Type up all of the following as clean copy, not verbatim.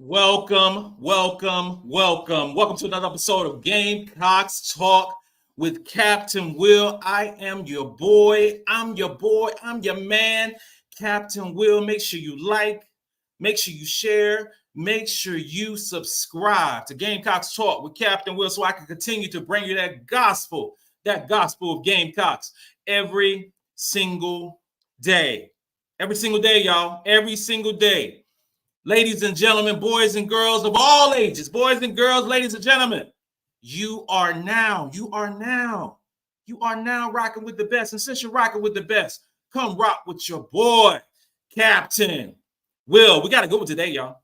Welcome to another episode of Gamecocks Talk with Captain Will. I am your boy. I'm your man, Captain Will. Make sure you like, make sure you share, make sure you subscribe to Gamecocks Talk with Captain Will so I can continue to bring you that gospel of Gamecocks every single day. Every single day, y'all. Every single day. Ladies and gentlemen, boys and girls of all ages, boys and girls, ladies and gentlemen, you are now rocking with the best. And since you're rocking with the best, come rock with your boy, Captain Will. We got a good one today, y'all.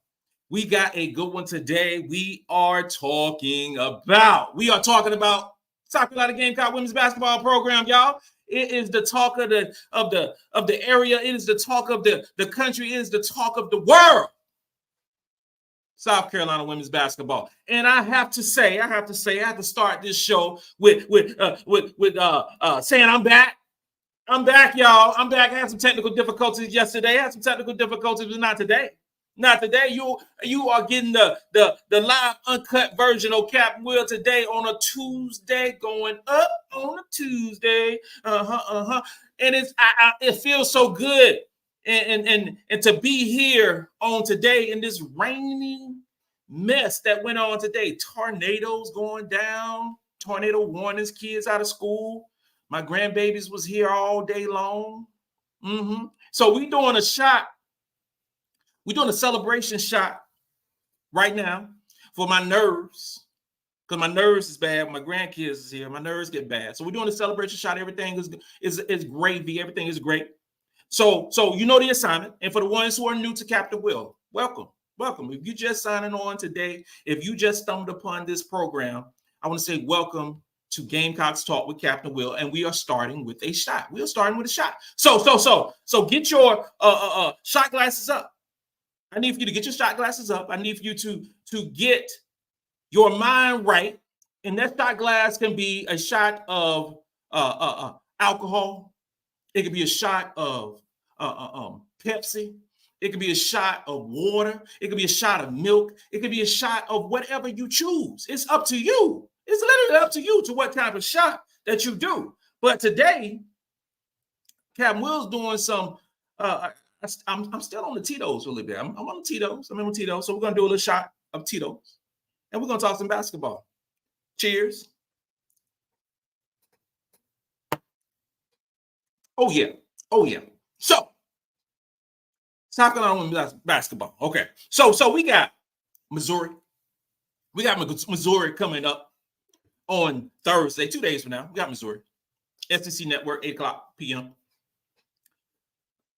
We got a good one today. We are talking about South Carolina Gamecock women's basketball program, y'all. It is the talk of the area. It is the talk of the country. It is the talk of the world. South Carolina women's basketball. And I have to start this show with saying I'm back. I'm back, y'all. I'm back. I had some technical difficulties yesterday. I had some technical difficulties, but not today. Not today. You are getting the live uncut version of Captain Will today on a Tuesday, going up on a Tuesday. And it feels so good. And to be here on today in this raining mess that went on today, tornadoes going down, tornado warnings, kids out of school. My grandbabies was here all day long. So we doing a shot. We're doing a celebration shot right now for my nerves, because my nerves is bad. My grandkids is here. My nerves get bad. So we're doing a celebration shot. Everything is gravy. Everything is great. So you know the assignment. And for the ones who are new to Captain Will, welcome. If you just signing on today, if you just stumbled upon this program, I want to say welcome to Gamecocks Talk with Captain Will. And we are starting with a shot. We are starting with a shot. So get your shot glasses up. I need for you to get your shot glasses up. I need for you to get your mind right. And that shot glass can be a shot of alcohol. It could be a shot of Pepsi. It could be a shot of water. It could be a shot of milk. It could be a shot of whatever you choose. It's up to you. It's literally up to you to what kind of shot that you do. But today, Captain Will's doing some. I'm still on the Tito's a little bit. I'm on the Tito's. I'm on Tito's. So we're gonna do a little shot of Tito's, and we're gonna talk some basketball. Cheers. Oh yeah. So South Carolina women's basketball. Okay. So we got Missouri. We got Missouri coming up on Thursday, 2 days from now. We got Missouri. SEC Network, 8:00 p.m.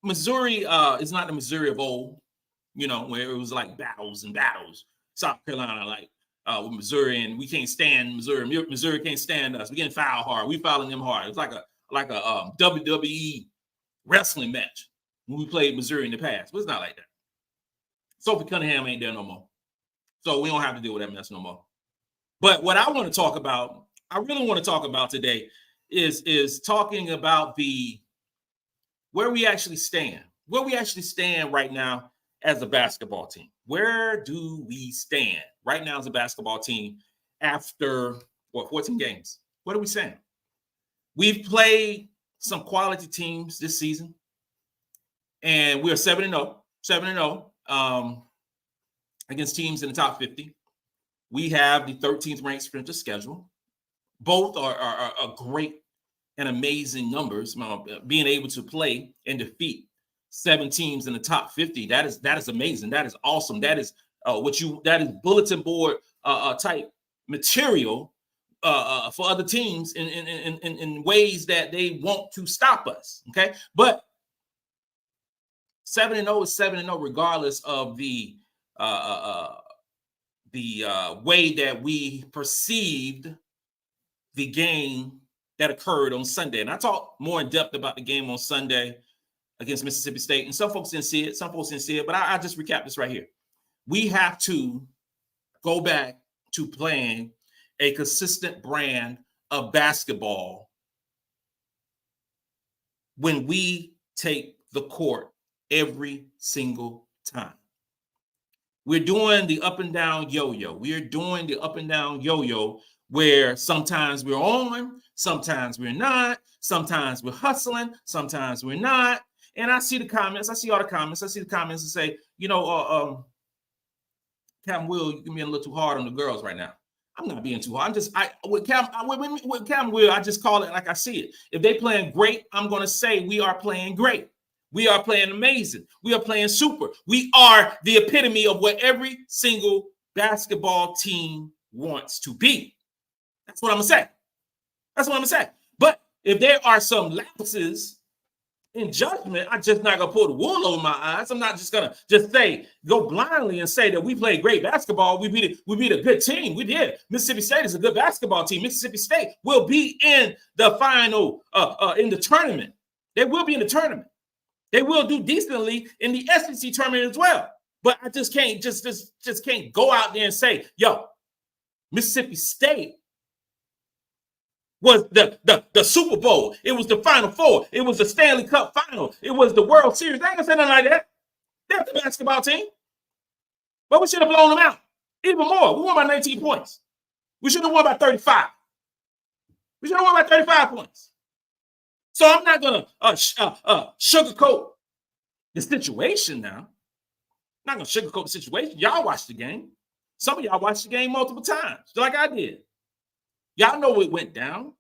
Missouri is not the Missouri of old, where it was like battles. South Carolina, like with Missouri, and we can't stand Missouri. Missouri can't stand us. We getting foul hard. We fouling them hard. It's like a WWE wrestling match when we played Missouri in the past, but it's not like that. Sophie Cunningham ain't there no more, so we don't have to deal with that mess no more. But what I want to talk about, I really want to talk about today, is talking about where we actually stand right now as a basketball team. Where do we stand right now as a basketball team after 14 games? What are we saying? We've played some quality teams this season, and we're 7-0 against teams in the top 50. We have the 13th ranked strength of schedule. Both are great and amazing numbers. Being able to play and defeat 7 teams in the top 50, that is amazing. That is awesome. That is that is bulletin board type material for other teams in ways that they want to stop us. Okay, but 7-0 is 7-0 regardless of the way that we perceived the game that occurred on Sunday. And I talked more in depth about the game on Sunday against Mississippi State. And some folks didn't see it. But I just recap this right here. We have to go back to playing a consistent brand of basketball when we take the court every single time. We're doing the up and down yo-yo. We are doing the up and down yo-yo where sometimes we're on, sometimes we're not, sometimes we're hustling, sometimes we're not. And I see the comments. I see all the comments. I see the comments and say, Captain Will, you can be a little too hard on the girls right now. I'm not being too hard. With Captain Will, I just call it like I see it. If they playing great, I'm going to say we are playing great. We are playing amazing. We are playing super. We are the epitome of what every single basketball team wants to be. That's what I'm going to say. That's what I'm going to say. But if there are some lapses in judgment, I'm just not going to pull the wool over my eyes. I'm not just going to just go blindly and say that we played great basketball. We beat a good team. We did. Mississippi State is a good basketball team. Mississippi State will be in the final, in the tournament. They will be in the tournament. They will do decently in the SEC tournament as well. But I just can't can't go out there and say, yo, Mississippi State was the Super Bowl. It was the Final Four. It was the Stanley Cup Final. It was the World Series. They ain't gonna say nothing like that. They're the basketball team. But we should have blown them out even more. We won by 19 points. We should have won by 35. We should have won by 35 points. So I'm not going to sugarcoat the situation now. I'm not going to sugarcoat the situation. Y'all watched the game. Some of y'all watched the game multiple times, like I did. Y'all know it went down.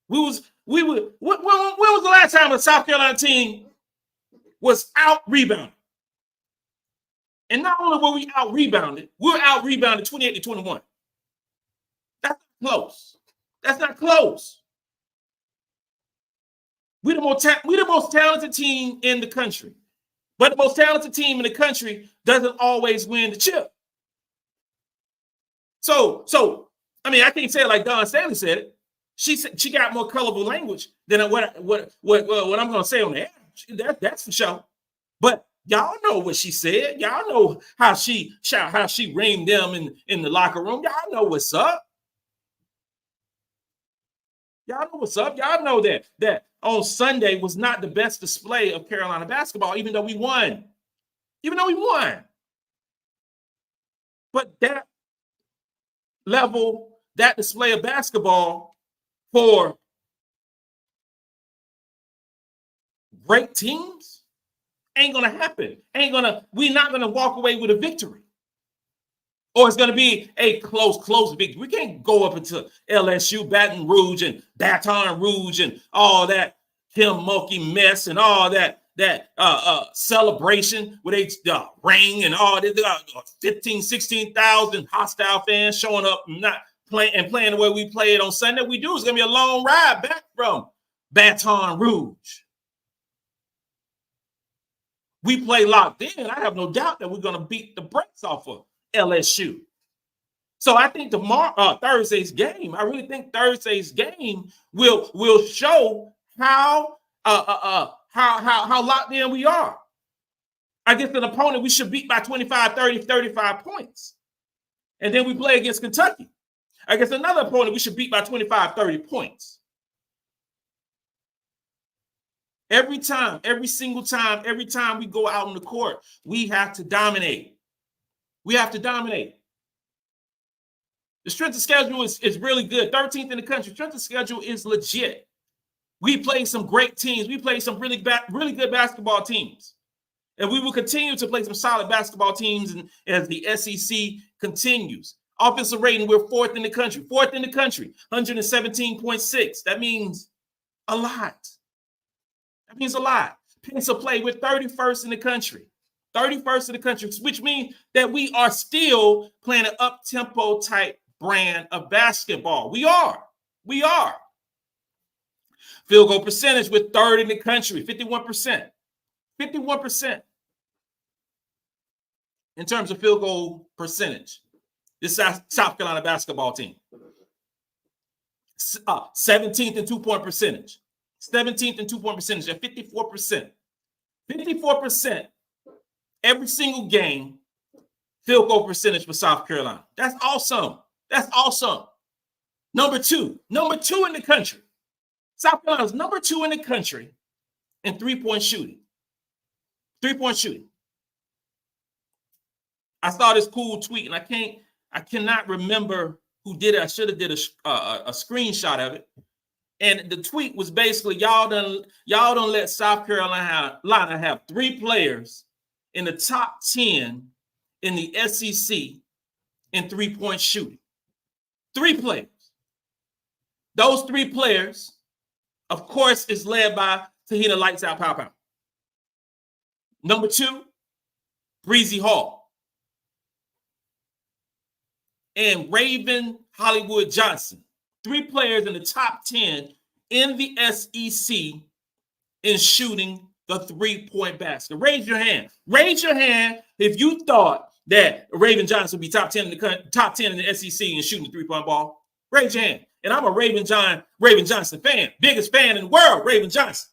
When was the last time a South Carolina team was out-rebounded? And not only were we out-rebounded, we were out-rebounded 28-21. That's not close. That's not close. We're the most talented team in the country. But the most talented team in the country doesn't always win the chip. So I mean, I can't say it like Dawn Staley said it. She said she got more colorful language than what I'm going to say on the air. That's for sure. But y'all know what she said. Y'all know how she reamed them in the locker room. Y'all know what's up. Y'all know what's up. Y'all know that on Sunday was not the best display of Carolina basketball, even though we won. But that level, that display of basketball for great teams ain't going to happen. We're not going to walk away with a victory. Or it's going to be a close victory. We can't go up into LSU, Baton Rouge, and all that Kim Mulkey mess and all that celebration with a ring and all this 15, 16,000 hostile fans showing up and not playing the way we played on Sunday. We do. It's going to be a long ride back from Baton Rouge. We play locked in. I have no doubt that we're going to beat the brakes off of LSU. So I think Thursday's game, I really think Thursday's game will show how locked in we are. Against an opponent we should beat by 25, 30, 35 points. And then we play against Kentucky. Against another opponent we should beat by 25, 30 points. Every single time we go out on the court, we have to dominate. We have to dominate. The strength of schedule is really good. 13th in the country. Strength of schedule is legit. We play some great teams. We play some really good basketball teams. And we will continue to play some solid basketball teams as the SEC continues. Offensive rating, we're fourth in the country. 117.6. That means a lot. Pace of play, we're 31st in the country. 31st in the country, which means that we are still playing an up-tempo type brand of basketball. We are. Field goal percentage, we're third in the country, 51%. 51% in terms of field goal percentage. This is South Carolina basketball team. 17th in two-point percentage. 17th in two-point percentage at 54%. 54%. Every single game, field goal percentage for South Carolina. That's awesome. Number two in the country. South Carolina's number 2 in the country in three-point shooting. I saw this cool tweet, and I cannot remember who did it. I should have did a screenshot of it. And the tweet was basically, y'all don't let South Carolina have 3 players in the top 10 in the SEC in 3-point shooting. 3 players. Those 3 players, of course, is led by Te-Hina Lights Out Paopao. Number 2, Bree Hall. And Raven Hollywood Johnson. 3 players in the top 10 in the SEC in shooting the 3-point basket. Raise your hand. Raise your hand if you thought that Raven Johnson would be top 10 in the SEC in shooting the 3-point ball. Raise your hand. And I'm a Raven Johnson fan, biggest fan in the world, Raven Johnson.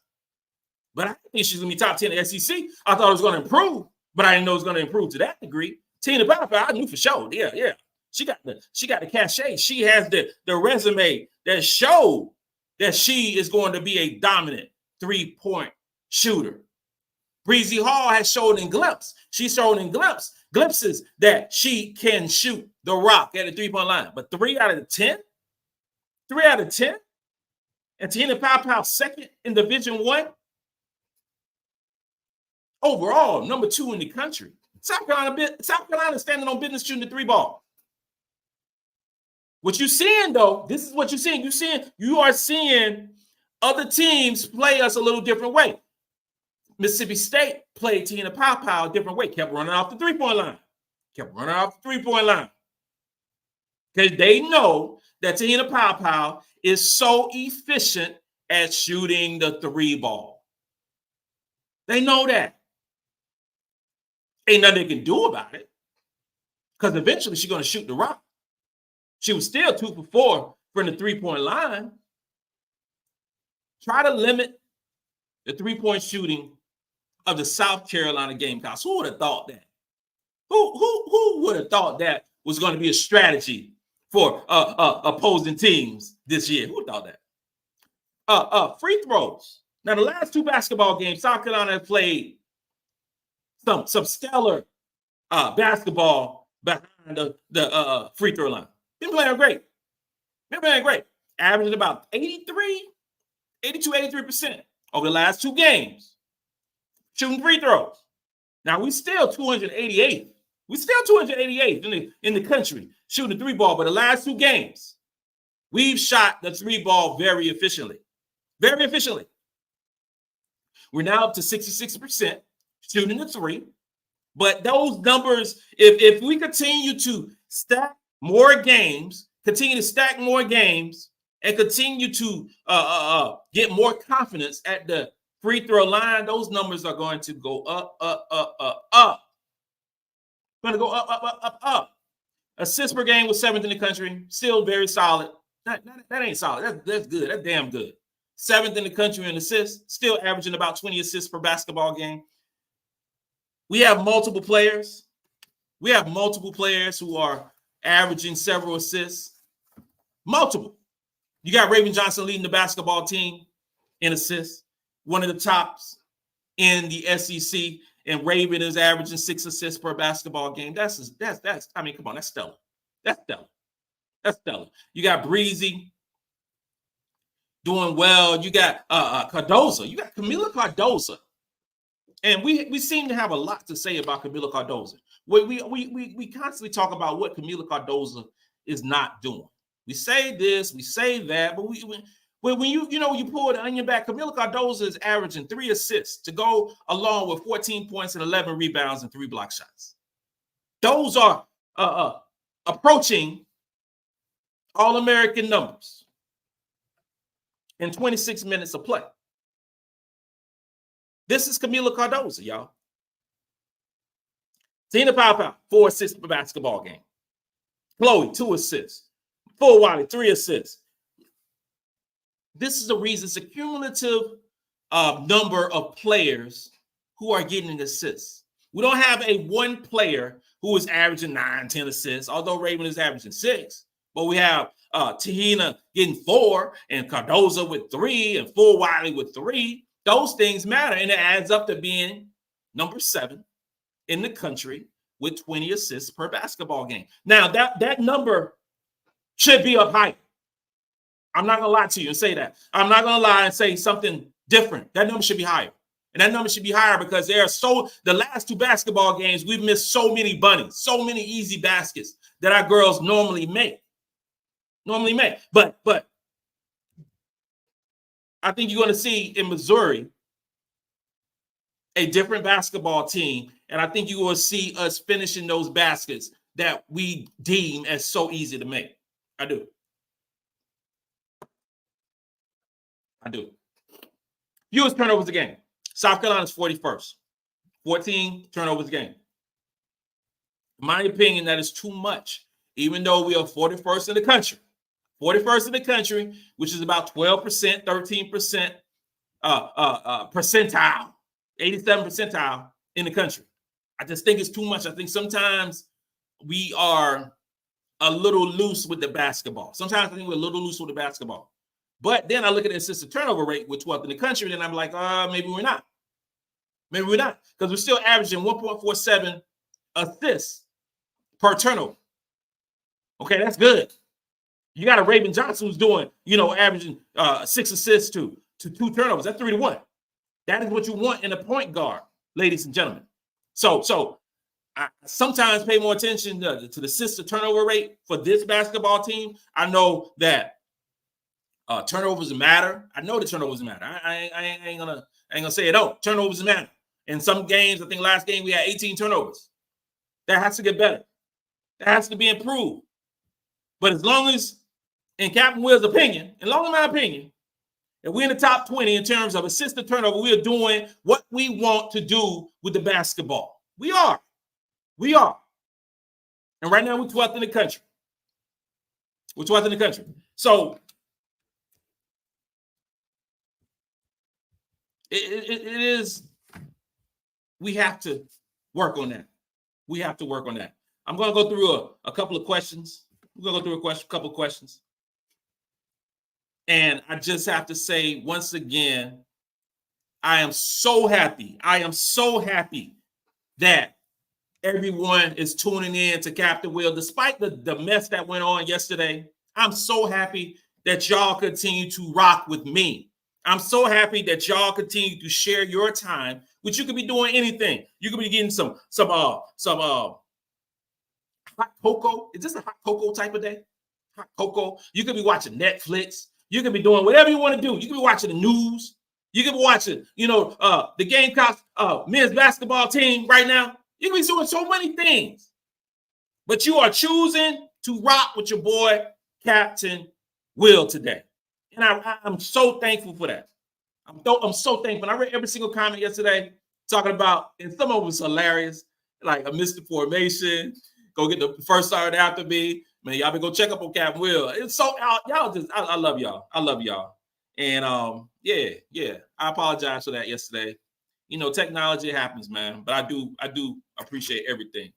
But I think she's gonna be top 10 in the SEC. I thought it was gonna improve, but I didn't know it was gonna improve to that degree. Te-Hina Paopao, I knew for sure. Yeah. She got the cachet. She has the resume that showed that she is going to be a dominant 3-point shooter. Bree Hall has shown in glimpses. She's shown in glimpses that she can shoot the rock at the 3-point line. But 3 out of 10? 3 out of 10? And Te-Hina Paopao second in Division I? Overall, number 2 in the country. South Carolina standing on business shooting the 3 ball. What you're seeing, though, this is what you're seeing. You are seeing other teams play us a little different way. Mississippi State played Te-Hina Paopao a different way. Kept running off the 3-point line. Because they know that Te-Hina Paopao is so efficient at shooting the 3 ball. They know that. Ain't nothing they can do about it. Because eventually she's going to shoot the rock. She was still 2 for 4 from the 3-point line. Try to limit the 3-point shooting of the South Carolina Gamecocks. Who would have thought that? Who would have thought that was going to be a strategy for opposing teams this year? Who would have thought that? Free throws. Now, the last 2 basketball games, South Carolina has played some stellar basketball behind the free throw line. Been playing great. Averaging about 83% over the last 2 games. Shooting free throws. Now, we still 288. We still 288 in the country shooting the 3 ball, but the last 2 games, we've shot the 3 ball very efficiently. Very efficiently. We're now up to 66% shooting the 3. But those numbers, if we continue to stack more games, and continue to get more confidence at the free throw line, those numbers are going to go up. Going to go up. Assists per game was 7th in the country, still very solid. That ain't solid. That's good. That's damn good. 7th in the country in assists, still averaging about 20 assists per basketball game. We have multiple players. Who are averaging several assists. Multiple. You got Raven Johnson leading the basketball team in assists, one of the tops in the SEC, and Raven is averaging 6 assists per basketball game. That's I mean, come on, that's stellar. That's stellar. You got Breezy doing well. You got Cardoso. You got Kamilla Cardoso. And we seem to have a lot to say about Kamilla Cardoso. We constantly talk about what Kamilla Cardoso is not doing. We say this, we say that, but when you pull the onion back, Kamilla Cardoso is averaging 3 assists to go along with 14 points and 11 rebounds and 3 block shots. Those are approaching All-American numbers in 26 minutes of play. This is Kamilla Cardoso, y'all. Te-Hina Paopao, 4 assists per basketball game. Chloe, 2 assists. Fulwiley, 3 assists. This is the reason it's a cumulative number of players who are getting assists. We don't have a one player who is averaging 9, 10 assists, although Raven is averaging 6. But we have Te-Hina getting 4 and Cardoso with 3 and Fulwiley with 3. Those things matter, and it adds up to being number 7 in the country with 20 assists per basketball game. Now, that number should be up higher. I'm not going to lie to you and say that. I'm not going to lie and say something different. That number should be higher. And that number should be higher because the last 2 basketball games, we've missed so many bunnies, so many easy baskets that our girls normally make. But I think you're going to see in Missouri a different basketball team. And I think you will see us finishing those baskets that we deem as so easy to make. I do. Fewest turnovers a game. South Carolina's 41st. 14 turnovers a game. In my opinion, that is too much, even though we are 41st in the country. 41st in the country, which is about 12%, 13% percentile, 87 percentile in the country. I just think it's too much. I think sometimes we are a little loose with the basketball. Sometimes I think we're a little loose with the basketball. But then I look at the assisted turnover rate with 12th in the country, and I'm like, maybe we're not. Maybe we're not, because we're still averaging 1.47 assists per turnover. Okay, that's good. You got a Raven Johnson who's doing, averaging 6 assists to 2 turnovers. That's 3-1. That is what you want in a point guard, ladies and gentlemen. So I sometimes pay more attention to the assist to turnover rate for this basketball team. I know that turnovers matter. I know the turnovers matter. I ain't gonna say it don't. Turnovers matter. In some games, I think last game we had 18 turnovers. That has to get better. That has to be improved. But as long as, in Captain Will's opinion, in my opinion, if we're in the top 20 in terms of assist to turnover, we are doing what we want to do with the basketball. We are. And right now we're 12th in the country. So it is, we have to work on that. I'm going to go through a couple of questions. Couple of questions. And I just have to say, once again, I am so happy that everyone is tuning in to Captain Will. Despite the mess that went on yesterday, I'm so happy that y'all continue to rock with me. I'm so happy that y'all continue to share your time, which you could be doing anything. You could be getting some hot cocoa. Is this a hot cocoa type of day? Hot cocoa. You could be watching Netflix. You could be doing whatever you want to do. You could be watching the news. You could be watching, the Gamecocks men's basketball team right now. You can be doing so many things. But you are choosing to rock with your boy, Captain Will, today. And I'm so thankful for that. I'm so thankful. I read every single comment yesterday talking about, and some of it was hilarious, like a Mr. Formation, go get the first star after me. Man, y'all been go check up on Captain Will. It's so, y'all just, I love y'all. And yeah, I apologize for that yesterday. Technology happens, man. But I do appreciate everything.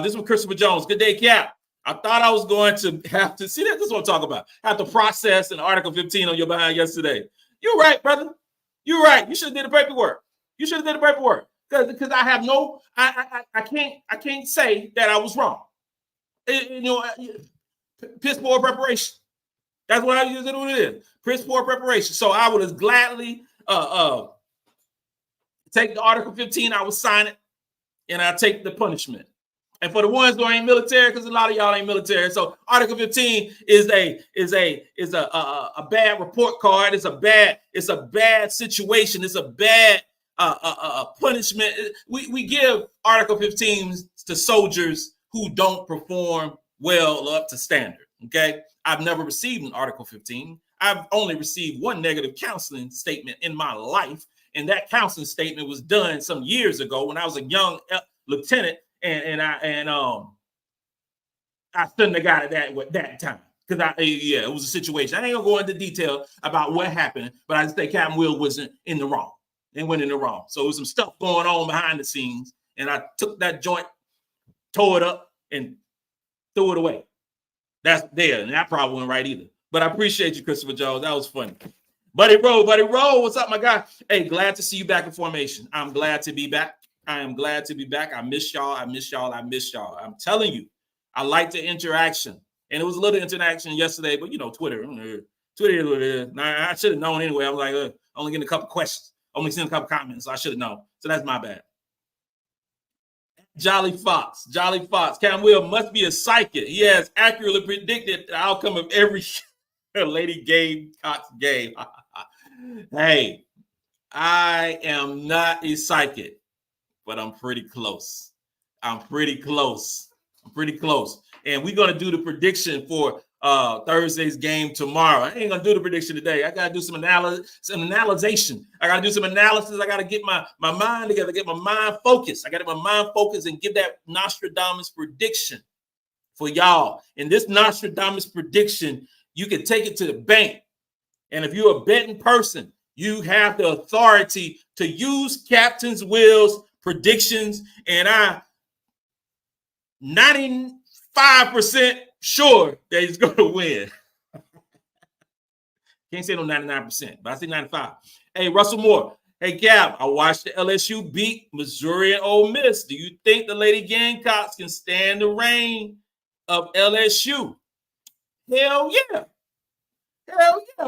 This one, Christopher Jones. Good day, Cap. I thought I was going to have to see that. This is what I'm talking about. Have to process an Article 15 on your behind yesterday. You're right, brother. You're right. You should have did the paperwork. Because I have no, I can't say that I was wrong. Piss poor preparation. That's what I usually do. It is piss poor preparation. So I would have gladly take the Article 15. I would sign it, and I take the punishment. And for the ones who ain't military, because a lot of y'all ain't military, so Article 15 is a bad report card. It's a bad situation. It's a bad punishment. We give Article 15 to soldiers who don't perform well or up to standard. Okay, I've never received an Article 15. I've only received one negative counseling statement in my life, and that counseling statement was done some years ago when I was a young lieutenant. And I shouldn't have got it that time because it was a situation. I ain't gonna go into detail about what happened, but I just think Captain Will wasn't in the wrong. They went in the wrong. So there was some stuff going on behind the scenes, and I took that joint, tore it up, and threw it away. That's there, and that probably wasn't right either. But I appreciate you, Christopher Jones. That was funny. Buddy Roll, what's up, my guy? Hey, glad to see you back in formation. I'm glad to be back. I am glad to be back. I miss y'all. I miss y'all. I miss y'all. I'm telling you, I like the interaction. And it was a little interaction yesterday, but Twitter. Twitter is what it is. Now, I should have known anyway. I was like, only getting a couple questions, only seeing a couple comments. So I should have known. So that's my bad. Jolly Fox. Cam Will must be a psychic. He has accurately predicted the outcome of every Lady Gamecocks game. Hey, I am not a psychic, but I'm pretty close. And we're going to do the prediction for Thursday's game tomorrow. I ain't going to do the prediction today. I got to do some analysis. I got to do some analysis. I got to get my mind together, get my mind focused. I got to get my mind focused and give that Nostradamus prediction for y'all. And this Nostradamus prediction, you can take it to the bank. And if you're a betting person, you have the authority to use Captain's Will's predictions. And I'm 95% sure that he's going to win. Can't say no 99%, but I say 95. Hey, Russell Moore. Hey, Gab, I watched the LSU beat Missouri and Ole Miss. Do you think the Lady Gamecocks can stand the reign of LSU? Hell yeah.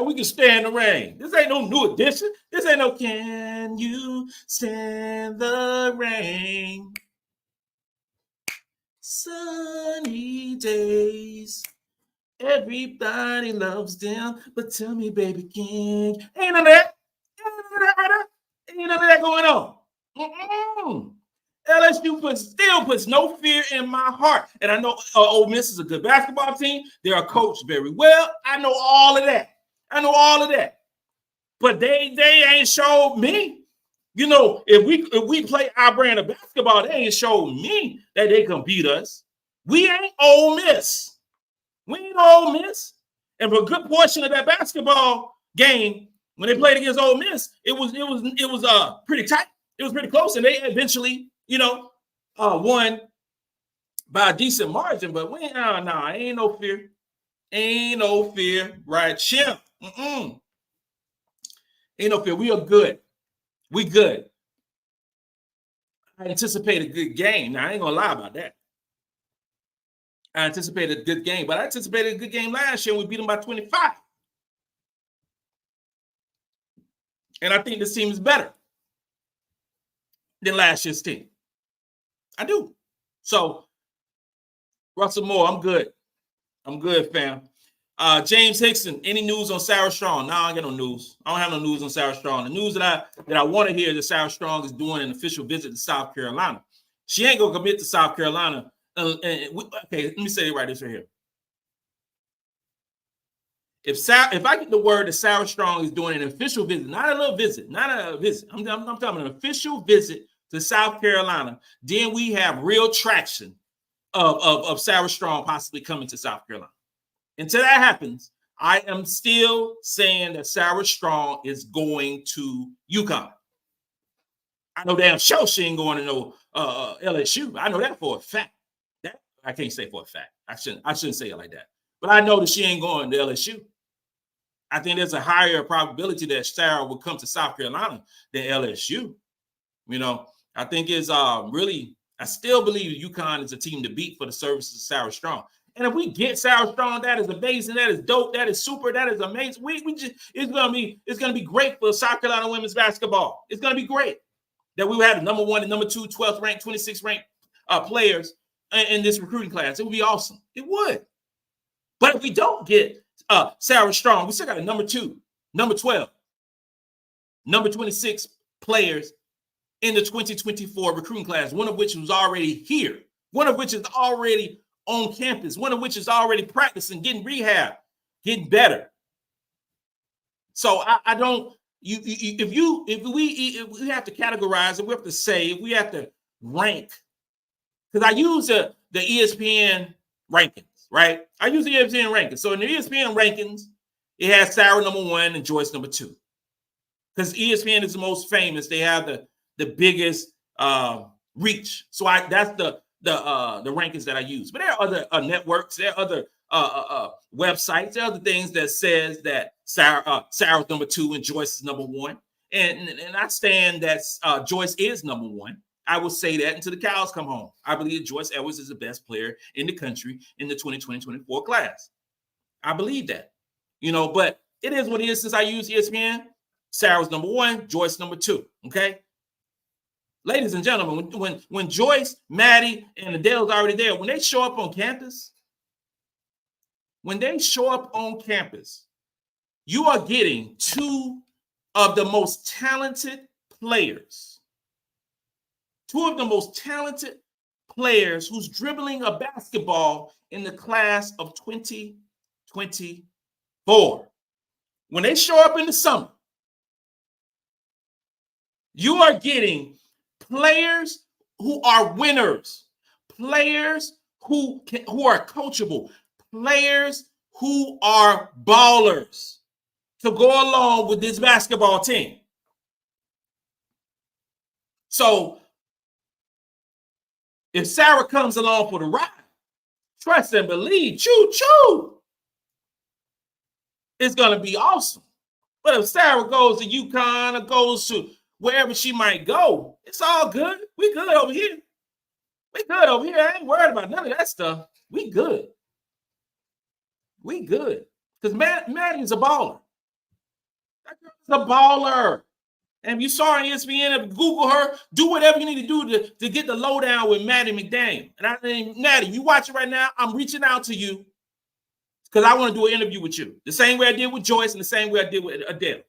We can stand the rain. This ain't no new edition. This ain't no can you stand the rain? Sunny days. Everybody loves them. But tell me, baby, ain't none of that. Ain't none of that going on. LSU still puts no fear in my heart. And I know Ole Miss is a good basketball team. They are coached very well. I know all of that. But they ain't showed me. If we play our brand of basketball, they ain't showed me that they can beat us. We ain't Ole Miss. And for a good portion of that basketball game, when they played against Ole Miss, it was pretty tight. It was pretty close, and they eventually won by a decent margin, but ain't no fear. Ain't no fear, right, Chimp? Ain't no fear. We are good. We good. I anticipate a good game. Now, I ain't gonna lie about that. I anticipated a good game, but I anticipated a good game last year, and we beat them by 25. And I think this team is better than last year's team. I do. So, Russell Moore, I'm good. I'm good, fam. James Hickson, any news on Sarah Strong? No, I ain't got no news. I don't have no news on Sarah Strong. The news that I want to hear is that Sarah Strong is doing an official visit to South Carolina. She ain't gonna commit to South Carolina. Okay, let me say it right here. If I get the word that Sarah Strong is doing an official visit, not a little visit, not a visit. I'm talking an official visit to South Carolina, then we have real traction of Sarah Strong possibly coming to South Carolina. Until that happens, I am still saying that Sarah Strong is going to UConn. I know damn sure she ain't going to no LSU. I know that for a fact. That I can't say for a fact. I shouldn't say it like that. But I know that she ain't going to LSU. I think there's a higher probability that Sarah will come to South Carolina than LSU. I think it's really, I still believe UConn is a team to beat for the services of Sarah Strong. And if we get Sarah Strong, that is amazing. That is dope. That is super. That is amazing. It's gonna be great for South Carolina women's basketball. It's gonna be great that we have the number 1 and number 2, 12th ranked, 26th ranked players in this recruiting class. It would be awesome. It would. But if we don't get Sarah Strong, we still got a number 2, number 12, number 26 players in the 2024 recruiting class, one of which was already here, one of which is already on campus, one of which is already practicing, getting rehab, getting better. So I don't. If we have to categorize it, we have to say, if we have to rank, because I use the ESPN rankings, right? I use the ESPN rankings. So in the ESPN rankings, it has Sarah number 1 and Joyce number 2. Because ESPN is the most famous. They have the biggest reach. So that's the rankings that I use. But there are other networks, there are other websites, there are other things that says that Sarah's number 2 and Joyce is number 1. And I stand that Joyce is number 1. I will say that until the cows come home. I believe Joyce Edwards is the best player in the country in the 2020-24 class. I believe that, but it is what it is. Since I use ESPN, Sarah's number 1, Joyce number 2. Okay, ladies and gentlemen, when Joyce, Maddie, and Adele's already there, when they show up on campus, you are getting 2 of the most talented players. 2 of the most talented players who's dribbling a basketball in the class of 2024. When they show up in the summer, you are getting players who are winners, players who are coachable, players who are ballers to go along with this basketball team. So if Sarah comes along for the ride, trust and believe, choo-choo, it's going to be awesome. But if Sarah goes to UConn or goes to wherever she might go, it's all good. We good over here. I ain't worried about none of that stuff. We good. Because Maddie's a baller. That girl's a baller. And if you saw her on ESPN, Google her, do whatever you need to do to get the lowdown with Maddie McDaniel. And I think, Maddie, you watching right now, I'm reaching out to you because I want to do an interview with you. The same way I did with Joyce and the same way I did with Adele.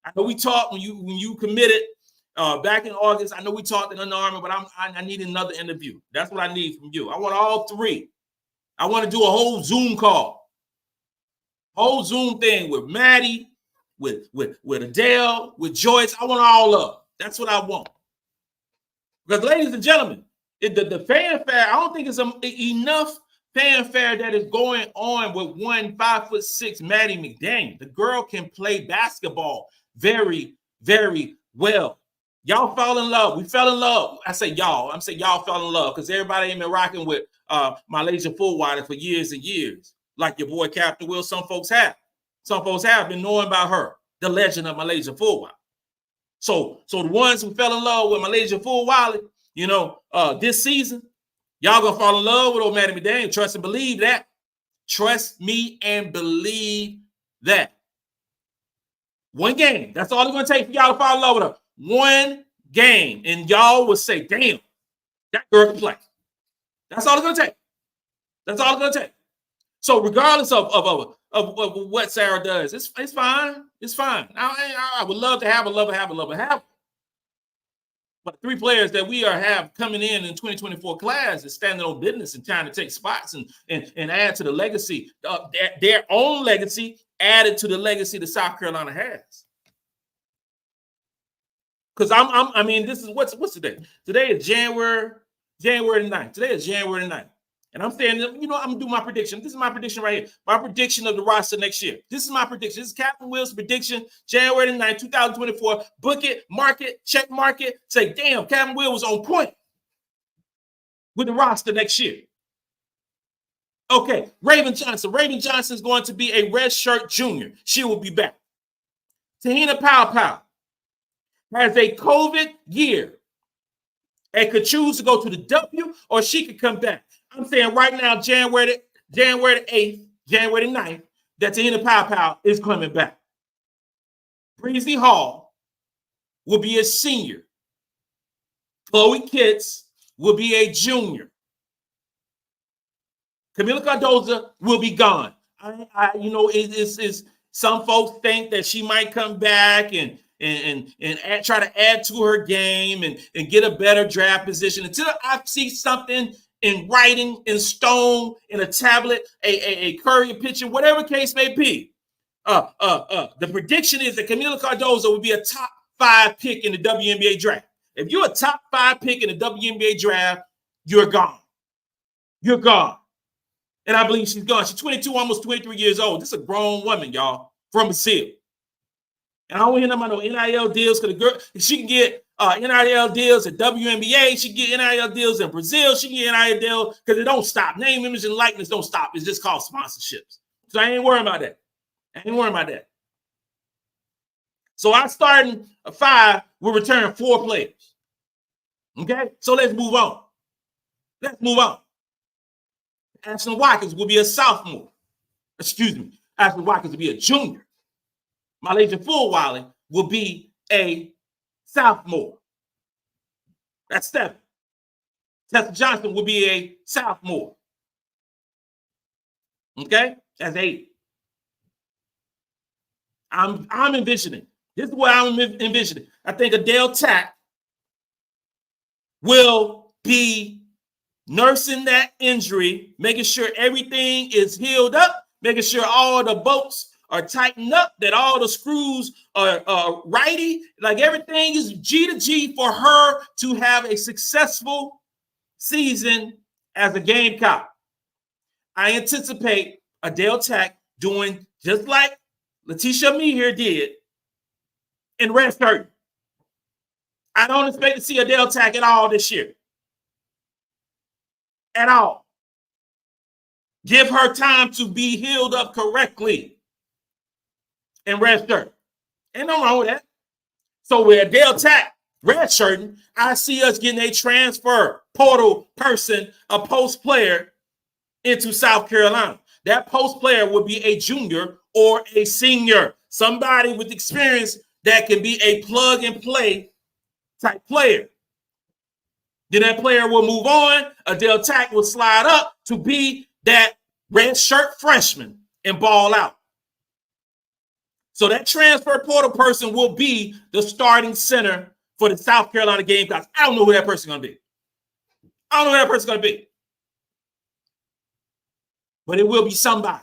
I know we talked when you committed back in August. I know we talked in Under Armour, but I need another interview. That's what I need from you. I want all 3. I want to do a whole Zoom call. Whole Zoom thing with Maddie, with Adele, with Joyce. I want all of them. That's what I want. Because, ladies and gentlemen, the fanfare, I don't think it's enough fanfare that is going on with 5'6" Maddie McDaniel. The girl can play basketball very, very well. Y'all fell in love. We fell in love. I say y'all. I'm saying y'all fell in love because everybody ain't been rocking with MiLaysia Fulwiley for years and years, like your boy Captain Will. Some folks have. Some folks have been knowing about her, the legend of MiLaysia Fulwiley. So the ones who fell in love with MiLaysia Fulwiley, this season, y'all gonna fall in love with old Maddie McDaniel. Trust and believe that. Trust me and believe that. 1 game. That's all it's gonna take for y'all to fall in love with her. 1 game, and y'all will say, "Damn, that girl can play." That's all it's gonna take. That's all it's gonna take. So regardless of what Sarah does, it's fine. It's fine. I would love to have her. But 3 players that we have coming in 2024 class is standing on business and trying to take spots and add to the legacy, their own legacy, added to the legacy that South Carolina has. Because this is what's today? Today is January 9th. Today is January 9th. And I'm saying, I'm going to do my prediction. This is my prediction right here. My prediction of the roster next year. This is my prediction. This is Captain Will's prediction, January 9th, 2024. Book it, mark it, check mark it. Say, damn, Captain Will was on point with the roster next year. Okay, Raven Johnson. Raven Johnson is going to be a redshirt junior. She will be back. Te-Hina Paopao has a COVID year and could choose to go to the W or she could come back. I'm saying right now, January the 8th, January the 9th, that Te-Hina Paopao is coming back. Bree Hall will be a senior. Chloe Kitts will be a junior. Kamilla Cardoso will be gone. Some folks think that she might come back and try to add to her game and get a better draft position. Until I see something in writing, in stone, in a tablet, a courier picture, whatever case may be. The prediction is that Kamilla Cardoso will be a top 5 pick in the WNBA draft. If you're a top 5 pick in the WNBA draft, you're gone. You're gone. And I believe she's gone. She's 22, almost 23 years old. This is a grown woman, y'all, from Brazil. And I don't hear about no NIL deals because the girl, she can get NIL deals at WNBA. She can get NIL deals in Brazil. She can get NIL deals because it don't stop. Name, image, and likeness don't stop. It's just called sponsorships. So I ain't worrying about that. So I starting a 5 will return 4 players. Okay, so let's move on. Let's move on. Ashlyn Watkins will be a sophomore. Excuse me. Ashlyn Watkins will be a junior. MiLaysia Fulwiley will be a sophomore. That's 7. Tessa Johnson will be a sophomore. Okay, that's 8. I'm envisioning. This is what I'm envisioning. I think Adele Tack will be nursing that injury, making sure everything is healed up, making sure all the bolts are tightened up, that all the screws are righty, like everything is G to G for her to have a successful season as a Gamecock. I anticipate Adele Tack doing just like Letitia Me here did in redshirt. I don't expect to see Adele Tack at all this year. At all. Give her time to be healed up correctly in redshirt. Ain't no wrong with that. So with Adele Tack redshirting, I see us getting a transfer portal person, a post player into South Carolina. That post player would be a junior or a senior, somebody with experience that can be a plug and play type player. Then that player will move on. Adele Tack will slide up to be that red shirt freshman and ball out. So that transfer portal person will be the starting center for the South Carolina Gamecocks. I don't know who that person is going to be. I don't know who that person is going to be. But it will be somebody.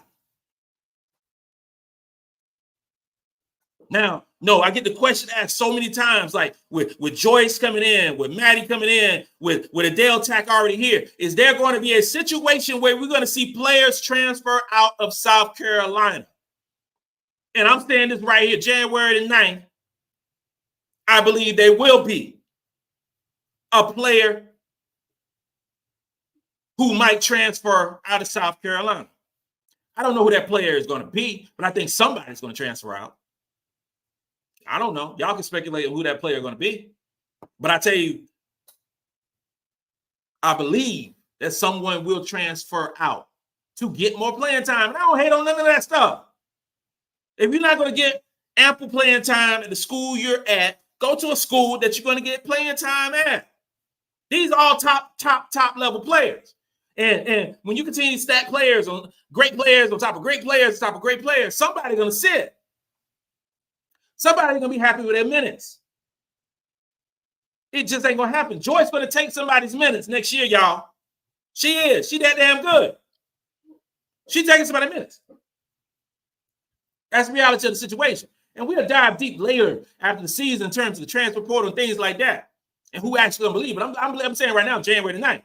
Now, no, I get the question asked so many times, like with Joyce coming in, with Maddie coming in, with Adele Tack already here. Is there going to be a situation where we're going to see players transfer out of South Carolina? And I'm saying this right here, January the 9th, I believe there will be a player who might transfer out of South Carolina. I don't know who that player is going to be, but I think somebody's going to transfer out. I don't know. Y'all can speculate on who that player is going to be. But I tell you, I believe that someone will transfer out to get more playing time. And I don't hate on none of that stuff. If you're not going to get ample playing time at the school you're at, go to a school that you're going to get playing time at. These are all top level players. And when you continue to stack players on great players on top of great players on top of great players, somebody's going to sit. Somebody's going to be happy with their minutes. It just ain't going to happen. Joy's going to take somebody's minutes next year, y'all. She is. She that damn good. She's taking somebody's minutes. That's the reality of the situation. And we'll dive deep later after the season in terms of the transfer portal and things like that. And who actually going to believe it. I'm saying right now, January the 9th,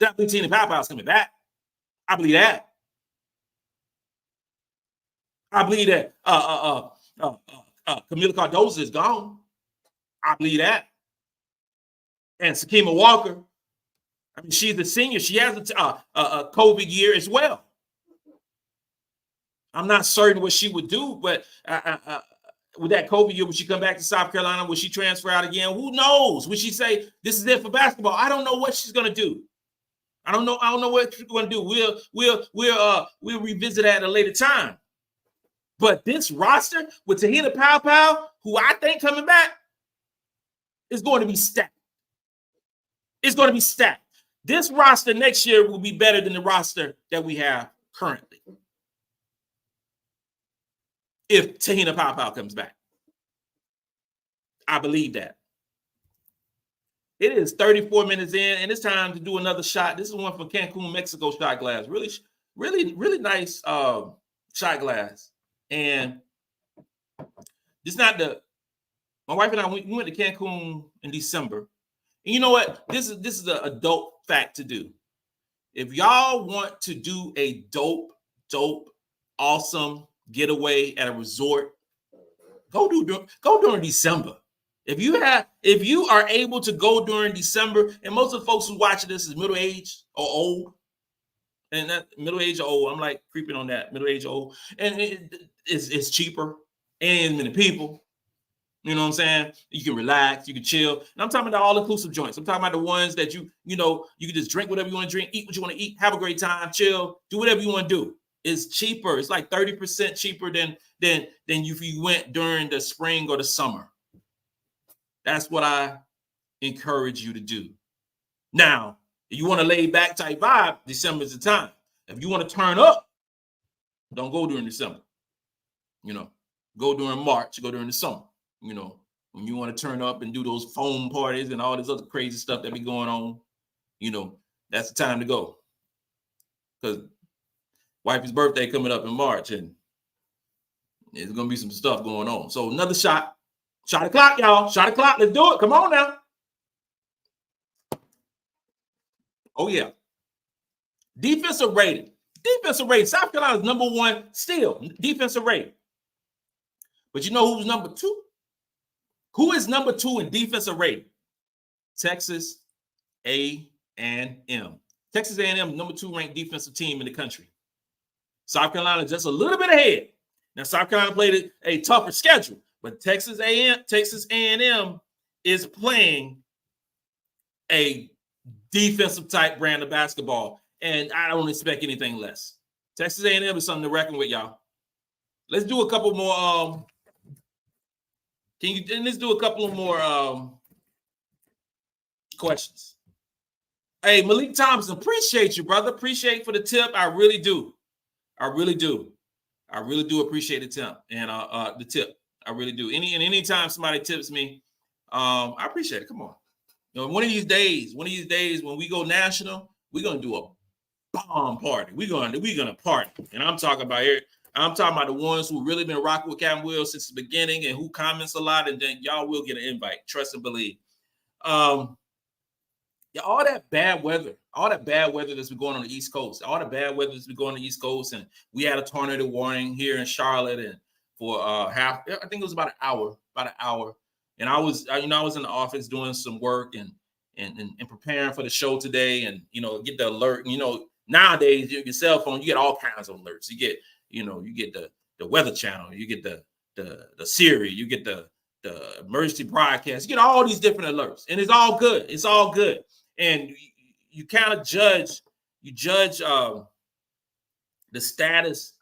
that Te-Hina Paopao is coming back. I believe that. I believe that Kamilla Cardoso is gone. I believe that. And Sakima Walker, I mean, she's a senior. She has a COVID year as well. I'm not certain what she would do, but with that COVID year, would she come back to South Carolina? Would she transfer out again? Who knows? Would she say, this is it for basketball? I don't know what she's going to do. I don't know what she's going to do. We'll revisit that at a later time. But this roster with Te-Hina Paopao, who I think coming back, is going to be stacked. It's going to be stacked. This roster next year will be better than the roster that we have currently. If Te-Hina Paopao comes back. I believe that. It is 34 minutes in, and it's time to do another shot. This is one from Cancun, Mexico shot glass. Really nice shot glass. And this not my wife and I, we went to Cancun in December. And you know what? This is a dope fact to do. If y'all want to do a dope, awesome getaway at a resort, go during December. If you are able to go during December, and most of the folks who watch this is middle-aged or old, and that middle-aged or old, I'm like creeping on that middle-aged or old, and it's cheaper and many people. You know what I'm saying? You can relax, you can chill. And I'm talking about the all-inclusive joints. I'm talking about the ones that you can just drink whatever you want to drink, eat what you want to eat, have a great time, chill, do whatever you want to do. It's cheaper. It's like 30% cheaper than if you went during the spring or the summer. That's what I encourage you to do. Now, if you want a laid back type vibe, December is the time. If you want to turn up, don't go during December. Go during March, go during the summer. When you want to turn up and do those foam parties and all this other crazy stuff that be going on, that's the time to go. Because wifey's birthday coming up in March, and there's going to be some stuff going on. So another shot. Shot the clock, y'all. Shot the clock. Let's do it. Come on now. Oh, yeah. Defensive rating. South Carolina's number one still. Defensive rating. But you know who's number two? Who is number two in defensive rating? Texas A&M. Texas A&M, number two ranked defensive team in the country. South Carolina just a little bit ahead. Now, South Carolina played a tougher schedule, but Texas A&M is playing a defensive type brand of basketball, and I don't expect anything less. Texas A&M is something to reckon with, y'all. Let's do a couple more. Let's do a couple of more questions. Hey, Malik Thompson, appreciate you, brother. Appreciate for the tip. I really do. I really do appreciate the tip and the tip. I really do. Anytime somebody tips me, I appreciate it. Come on. One of these days when we go national, we're gonna do a bomb party. We're gonna party. And I'm talking about the ones who really been rocking with Captain Will since the beginning and who comments a lot, and then y'all will get an invite. Trust and believe. All that bad weather that's been going on the East Coast, and we had a tornado warning here in Charlotte, and for I think it was about an hour. And I was in the office doing some work and preparing for the show today, and get the alert. Nowadays your cell phone, you get all kinds of alerts. You get the Weather Channel, you get the Siri, you get the emergency broadcast, you get all these different alerts, and it's all good. And you kind of judge the status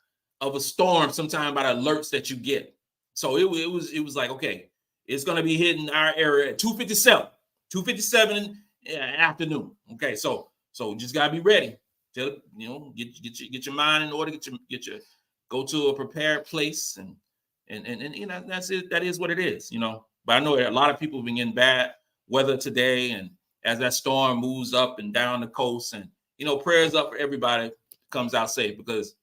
of a storm sometime by the alerts that you get. So it was like, okay, it's going to be hitting our area at 2:57 in the afternoon. Okay, so just gotta be ready. Get your mind in order. Get your go to a prepared place, and that's it. That is what it is. But I know that a lot of people have been getting bad weather today, and as that storm moves up and down the coast, and prayers up for everybody comes out safe, because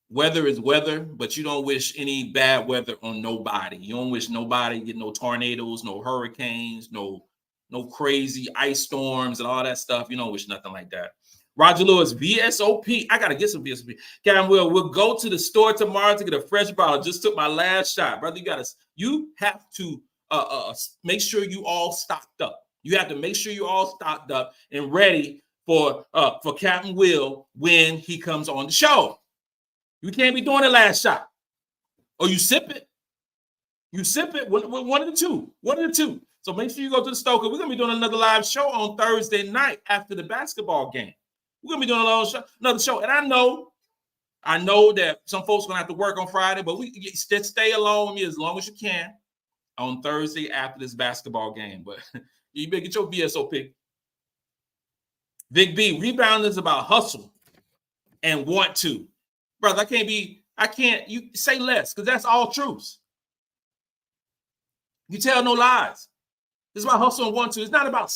weather is weather, but you don't wish any bad weather on nobody. You don't wish nobody get no tornadoes, no hurricanes, no crazy ice storms and all that stuff. You don't wish nothing like that. Roger Lewis, VSOP. I gotta get some VSOP. Kevin, we'll go to the store tomorrow to get a fresh bottle. Just took my last shot, brother. You have to make sure you all stocked up. You have to make sure you all stocked up and ready for Captain Will when he comes on the show. You can't be doing the last shot, or you sip it. One of the two. So make sure you go to the Stoker. We're gonna be doing another live show on Thursday night after the basketball game. We're gonna be doing another show, and I know that some folks are gonna have to work on Friday, but we just stay along with me as long as you can on Thursday after this basketball game. But you better get your VSOP. Vic B, rebound is about hustle and want to. Brother, you say less, because that's all truths. You tell no lies. It's about hustle and want to. It's not about,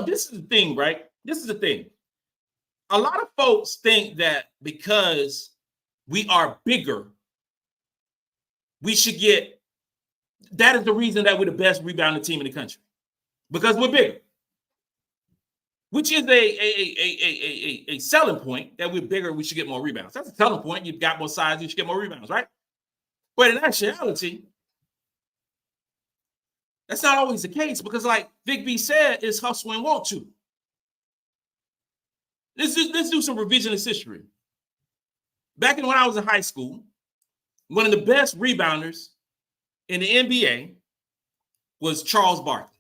this is the thing, right? This is the thing. A lot of folks think that because we are bigger, we should get, that is the reason that we're the best rebounding team in the country. Because we're bigger. Which is a selling point, that we're bigger, we should get more rebounds. That's a selling point. You've got more size, you should get more rebounds, right? But in actuality, that's not always the case, because like Vic B said, it's hustle and want to. Let's do some revisionist history. Back when I was in high school, one of the best rebounders in the NBA was Charles Barkley.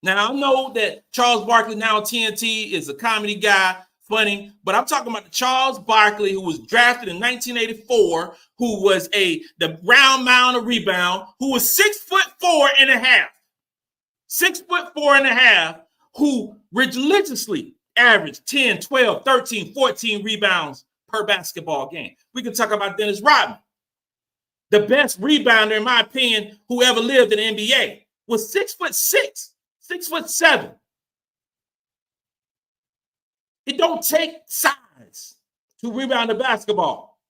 Now, I know that Charles Barkley now on TNT is a comedy guy, funny, but I'm talking about the Charles Barkley who was drafted in 1984, who was the round mound of rebound, who was 6'4.5", 6'4.5", who religiously averaged 10, 12, 13, 14 rebounds per basketball game. We can talk about Dennis Rodman. The best rebounder, in my opinion, who ever lived in the NBA, was 6'6", 6'7". It don't take size to rebound a basketball.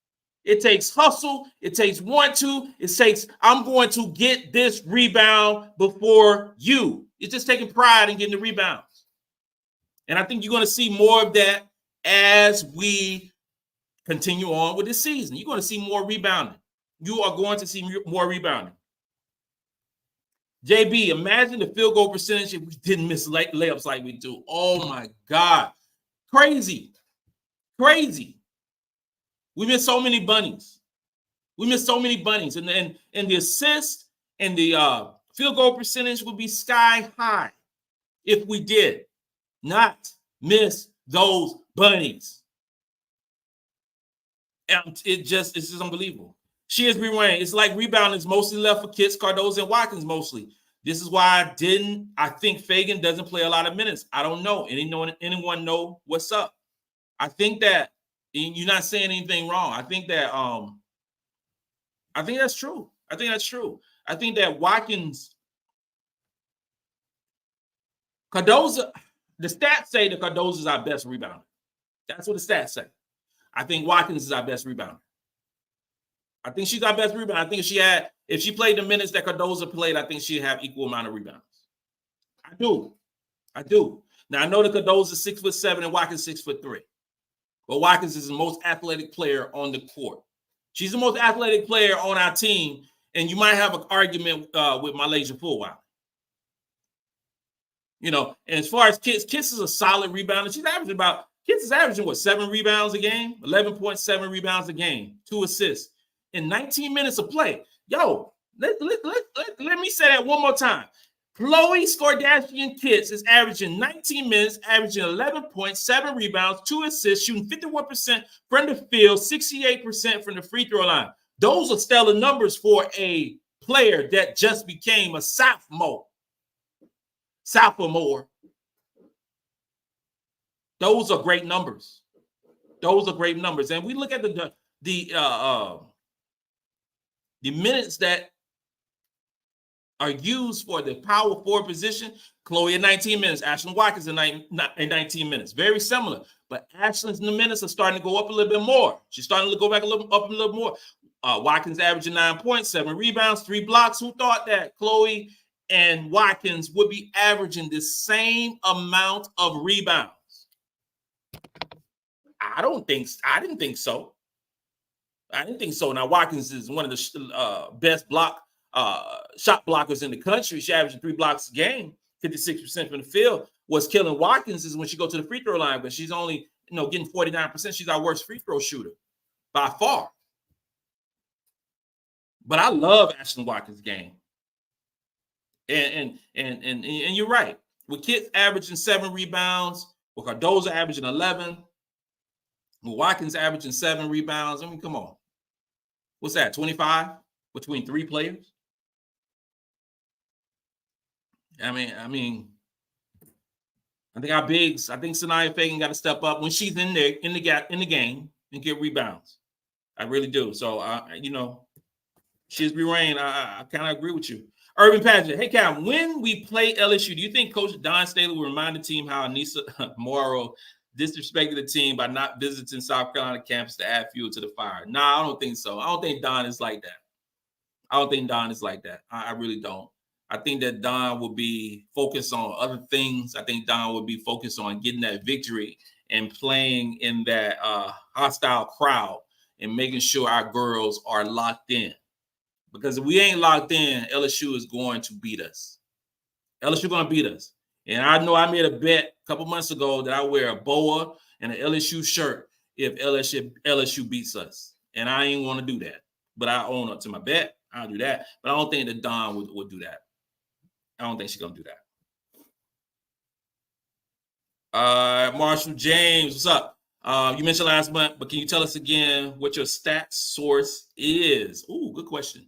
It takes hustle. It takes 1-2. It takes, I'm going to get this rebound before you. It's just taking pride in getting the rebounds. And I think you're going to see more of that as we continue on with this season. You're going to see more rebounding. You are going to see more rebounding. JB, imagine the field goal percentage if we didn't miss layups like we do. Oh, my God. Crazy. Crazy. We missed so many bunnies. We missed so many bunnies. And the assist and the field goal percentage would be sky high if we did not miss those bunnies. And it's just unbelievable. She is rebounding. It's like rebounding is mostly left for Kids, Cardoso, and Watkins mostly. This is why I think Fagan doesn't play a lot of minutes. I don't know. Anyone know what's up? I think that you're not saying anything wrong. I think that's true. I think that's true. I think that Watkins, Cardoso, the stats say that Cardoso is our best rebounder. That's what the stats say. I think Watkins is our best rebounder. I think she's our best rebounder. I think if she played the minutes that Cardoso played, I think she'd have equal amount of rebounds. I do. Now I know that Cardoso is 6'7" and Watkins 6'3". But Watkins is the most athletic player on the court. She's the most athletic player on our team, and you might have an argument with MiLaysia Fulwiley. And as far as Kiss is a solid rebounder. Kiss is averaging 7 rebounds a game, 11.7 rebounds a game, 2 assists in 19 minutes of play. Yo, let me say that one more time. Chloe Skardashian-Kitts is averaging 19 minutes, averaging 11.7 rebounds, 2 assists, shooting 51% from the field, 68% from the free throw line. Those are stellar numbers for a player that just became a sophomore. Those are great numbers. And we look at the minutes that are used for the power forward position. Chloe at 19 minutes, Ashlyn Watkins at 19 minutes. Very similar, but Ashlyn's minutes are starting to go up a little bit more. She's starting to go back up a little more. Watkins averaging 9 points, 7 rebounds, 3 blocks. Who thought that Chloe and Watkins would be averaging the same amount of rebounds? I didn't think so. Now Watkins is one of the best shot blockers in the country. She averaging 3 blocks a game, 56% from the field. What's killing Watkins is when she goes to the free throw line, but she's only getting 49%. She's our worst free throw shooter by far. But I love Ashlyn Watkins' game. And you're right. With Kitts averaging 7 rebounds, with Cardoso averaging 11, with Watkins averaging 7 rebounds. I mean, come on. What's that, 25 between 3 players? I think our bigs, Sanaya Fagan got to step up when she's in there in the game and get rebounds. I really do. So she's Rain. I kind of agree with you. Urban Pageant. Hey Cam, when we play LSU, do you think Coach Dawn Staley will remind the team how Anissa Morrow disrespected the team by not visiting South Carolina campus to add fuel to the fire? Nah, I don't think so. I don't think Dawn is like that. I really don't. I think that Dawn will be focused on other things. I think Dawn will be focused on getting that victory and playing in that hostile crowd and making sure our girls are locked in. Because if we ain't locked in, LSU is going to beat us. LSU going to beat us. And I know I made a bet a couple months ago that I wear a boa and an LSU shirt if LSU beats us. And I ain't want to do that. But I own up to my bet. I'll do that. But I don't think that Dawn would do that. I don't think she's gonna do that. Marshall James, what's up? You mentioned last month, but can you tell us again what your stats source is? Ooh, good question.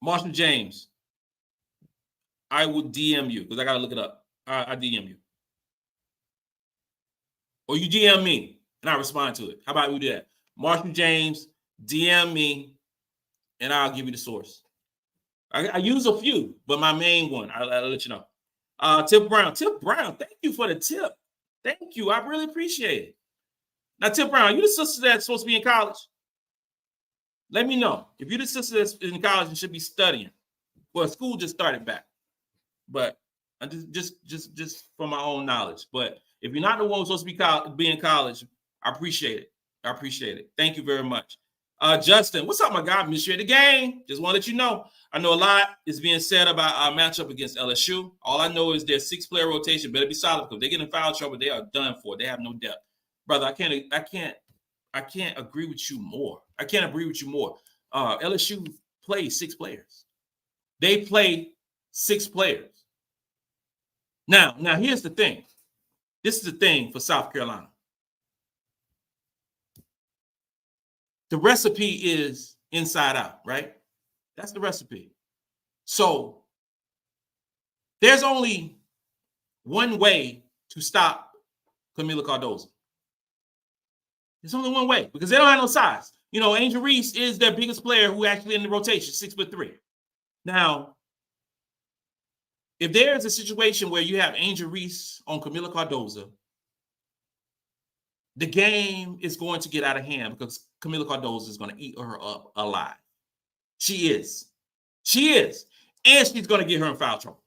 Marshall James, I will DM you because I gotta look it up. I DM you. Or you DM me and I respond to it. How about we do that? Marshall James, DM me, and I'll give you the source. I use a few, but my main one, I'll let you know. Tip Brown, thank you for the tip. Thank you. I really appreciate it. Now, Tip Brown, are you the sister that's supposed to be in college? Let me know. If you're the sister that's in college and should be studying. Well, school just started back. But just for my own knowledge. But if you're not the one who's supposed to be in college, I appreciate it. I appreciate it. Thank you very much. Justin, what's up, my guy? Mystery of the game. Just want to let you know. I know a lot is being said about our matchup against LSU. All I know is their 6-player rotation better be solid because if they get in foul trouble, they are done for. They have no depth. Brother, I can't agree with you more. I can't agree with you more. LSU plays 6 players. They play 6 players. Now here's the thing. This is the thing for South Carolina. The recipe is inside out, right? That's the recipe. So there's only one way to stop Kamilla Cardoso. There's only one way because they don't have no size. You know, Angel Reese is their biggest player who actually in the rotation, 6'3". Now, if there's a situation where you have Angel Reese on Kamilla Cardoso, the game is going to get out of hand because Kamilla Cardoso is going to eat her up alive. She is. And she's going to get her in foul trouble.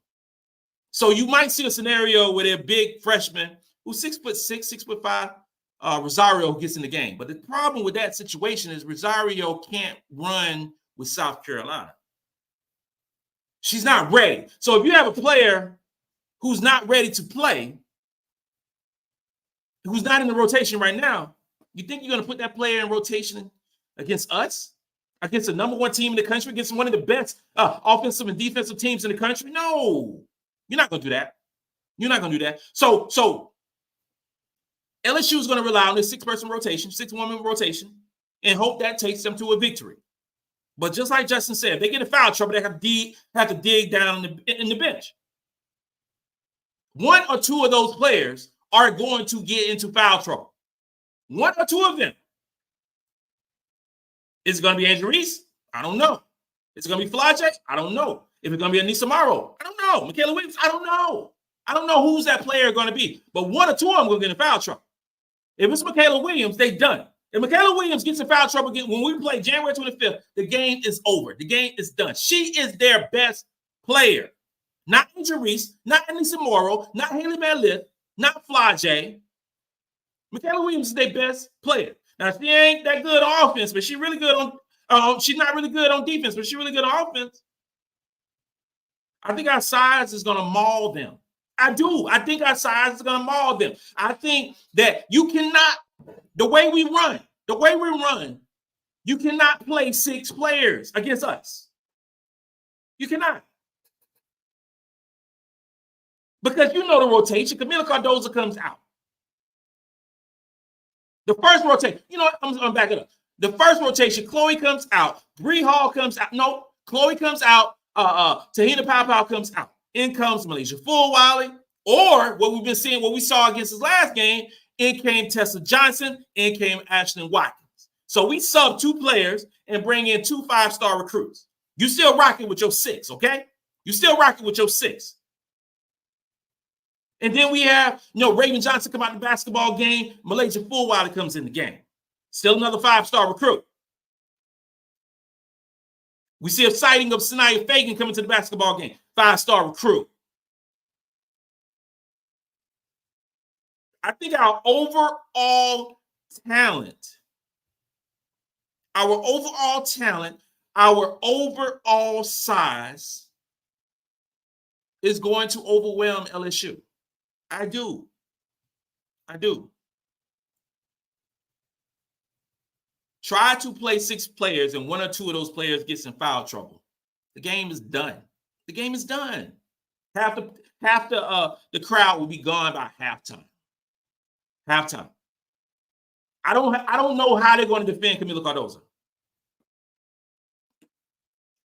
So you might see a scenario where their big freshman, who's 6'6", 6'5", Rosario gets in the game. But the problem with that situation is Rosario can't run with South Carolina. She's not ready. So if you have a player who's not ready to play, who's not in the rotation right now, you think you're going to put that player in rotation against us? Against the number 1 team in the country? Against one of the best offensive and defensive teams in the country? No. You're not going to do that. You're not going to do that. So LSU is going to rely on this 6-person rotation, 6-woman rotation, and hope that takes them to a victory. But just like Justin said, if they get in foul trouble, they have to dig down in the bench. 1 or 2 of those players are going to get into foul trouble. 1 or 2 of them. Is it going to be Angel Reese? I don't know. Is it going to be Flajay? I don't know. If it's going to be Anissa Morrow? I don't know. Michaela Williams? I don't know. I don't know who's that player going to be. But 1 or 2 of them are going to get in foul trouble. If it's Michaela Williams, they done. If Michaela Williams gets in foul trouble again, when we play January 25th, the game is over. The game is done. She is their best player. Not Angel Reese, not Anissa Morrow, not Haley Van Lith, not Flajay. Michaela Williams is their best player. Now, she ain't that good on offense, but she's really good on she's not really good on defense, but she's really good on offense. I think our size is going to maul them. I do. I think our size is going to maul them. I think that you cannot, the way we run, you cannot play 6 players against us. You cannot. Because you know the rotation. Kamilla Cardoso comes out. The first rotation, you know what? I'm going to back it up. The first rotation, Chloe comes out. Bree Hall comes out. No, Chloe comes out. Te-Hina Paopao comes out. In comes MiLaysia Fulwiley. Or what we've been seeing, what we saw against his last game, in came Tessa Johnson, in came Ashlyn Watkins. So we sub 2 players and bring in 2 5-star recruits. You still rocking with your 6, okay? You still rocking with your 6. And then we have, Raven Johnson come out in the basketball game. MiLaysia Fulwiley comes in the game. Still another 5-star recruit. We see a sighting of Sanaya Fagan coming to the basketball game. 5-star recruit. I think our overall talent, our overall size is going to overwhelm LSU. I do. Try to play 6 players and 1 or 2 of those players gets in foul trouble. The game is done. The game is done. Half the crowd will be gone by halftime. Halftime. I don't know how they're going to defend Kamilla Cardoso.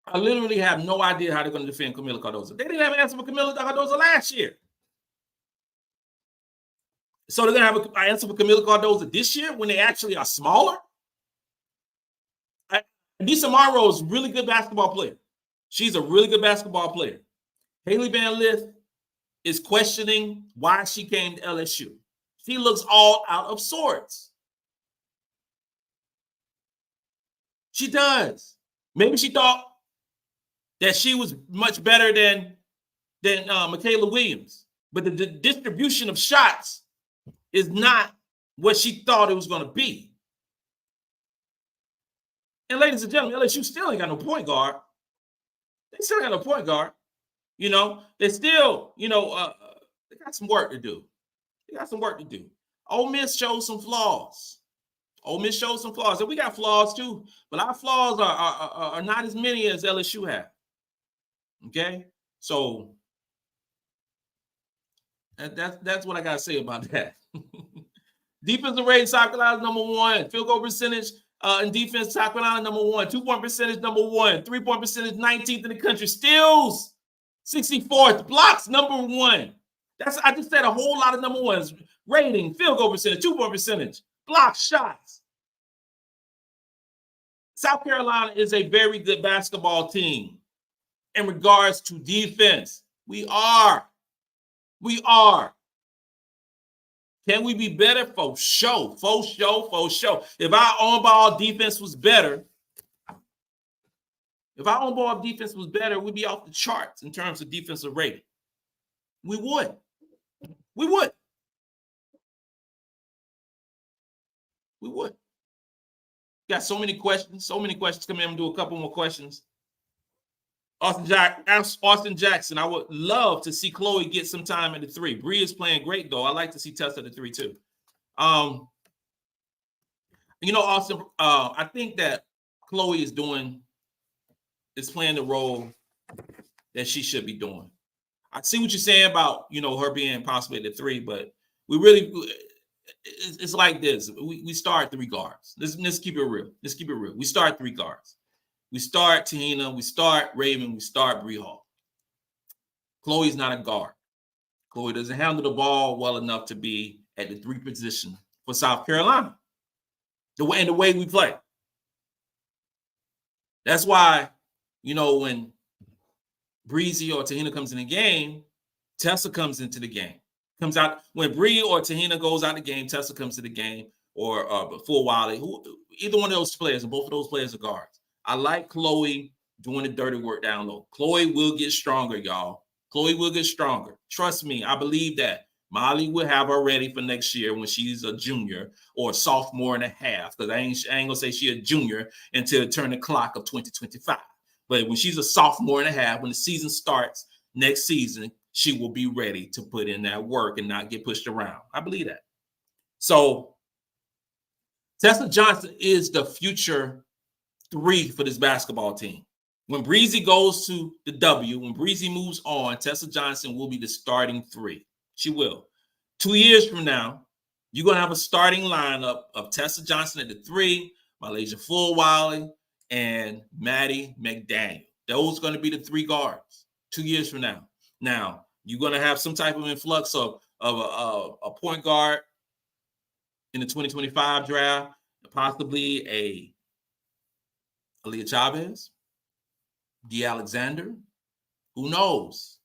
I literally have no idea how they're going to defend Kamilla Cardoso. They didn't have an answer for Kamilla Cardoso last year. So they're going to have an answer for Kamilla Cardoso this year when they actually are smaller? Anissa Monroe is a really good basketball player. She's a really good basketball player. Haley Van Lith is questioning why she came to LSU. She looks all out of sorts. She does. Maybe she thought that she was much better than Michaela Williams. But the distribution of shots is not what she thought it was going to be. And ladies and gentlemen, LSU still ain't got no point guard. They still got no point guard. You know, they still, they got some work to do. They got some work to do. Ole Miss showed some flaws. Ole Miss showed some flaws. And we got flaws too, but our flaws are not as many as LSU have. Okay? So that's what I got to say about that. Defensive rating, South Carolina number 1. Field goal percentage in defense, South Carolina number 1. 2-point percentage number 1. 3-point percentage 19th in the country. Steals 64th. Blocks number 1. I just said a whole lot of number 1s. Rating, field goal percentage, 2-point percentage, block shots. South Carolina is a very good basketball team in regards to defense. We are. Can we be better? For sure. If our on-ball defense was better, we'd be off the charts in terms of defensive rating. We would. Got so many questions coming in. I'm going to do a couple more questions. Austin Jackson, I would love to see Chloe get some time at the 3. Bree is playing great, though. I like to see Tessa at the 3, too. Austin, I think that Chloe is playing the role that she should be doing. I see what you're saying about, her being possibly at the 3, but it's like this. We start 3 guards. Let's keep it real. We start 3 guards. We start Te-Hina, we start Raven, we start Bree Hall. Chloe's not a guard. Chloe doesn't handle the ball well enough to be at the 3 position for South Carolina. The way we play. That's why, when Breezy or Te-Hina comes in the game, Tessa comes into the game. Comes out when Bree or Te-Hina goes out the game, Tessa comes to the game, or Fulwiley, either one of those players, and both of those players are guards. I like Chloe doing the dirty work down low. Chloe will get stronger, y'all. Chloe will get stronger. Trust me, I believe that. Molly will have her ready for next year when she's a junior or a sophomore and a half, because I ain't gonna say she's a junior until turn the clock of 2025. But when she's a sophomore and a half, when the season starts next season, she will be ready to put in that work and not get pushed around. I believe that. So Tessa Johnson is the future 3 for this basketball team. When Breezy goes to the W, when Breezy moves on, Tessa Johnson will be the starting 3. She will. 2 years from now, you're going to have a starting lineup of Tessa Johnson at the 3, MiLaysia Fulwiley, and Maddie McDaniel. Those are going to be the 3 guards 2 years from now. Now, you're going to have some type of influx of a point guard in the 2025 draft, possibly a Aaliyah Chavez, D. Alexander. Who knows?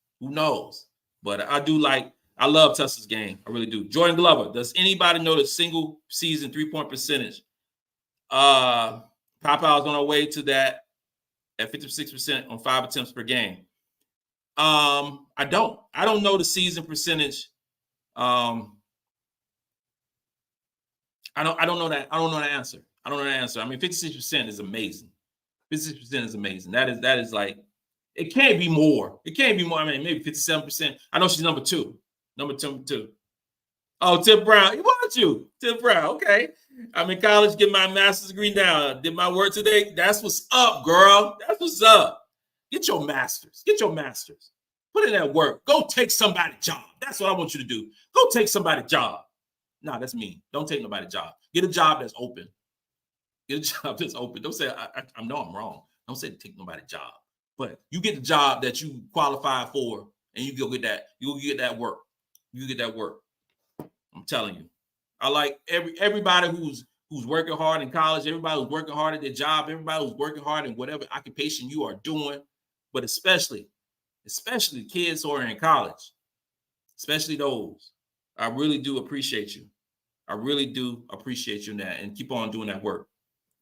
But I love Tessa's game. I really do. Jordan Glover, does anybody know the single season 3-point percentage? Paopao is on our way to that at 56% on 5 attempts per game. I don't know the season percentage. I don't know that. I don't know the answer. I mean, 56% is amazing. 56% is amazing. That is like, it can't be more. I mean, maybe 57%. I know she's number 2. Number two. Oh, Tip Brown. Why don't you? Tip Brown. Okay. I'm in college, get my master's degree now. Did my work today. That's what's up, girl. That's what's up. Get your master's. Get your master's. Put in that work. Go take somebody's job. That's what I want you to do. Go take somebody's job. No, that's mean. Don't take nobody's job. Get a job that's open. Get a job that's open. Don't say, I know I'm wrong. Don't say take nobody's job. But you get the job that you qualify for, and you go get that. You'll get that work. You get that work. I'm telling you. I like everybody who's working hard in college, everybody who's working hard at their job, everybody who's working hard in whatever occupation you are doing, but especially kids who are in college, especially those. I really do appreciate you. I really do appreciate you in that, and keep on doing that work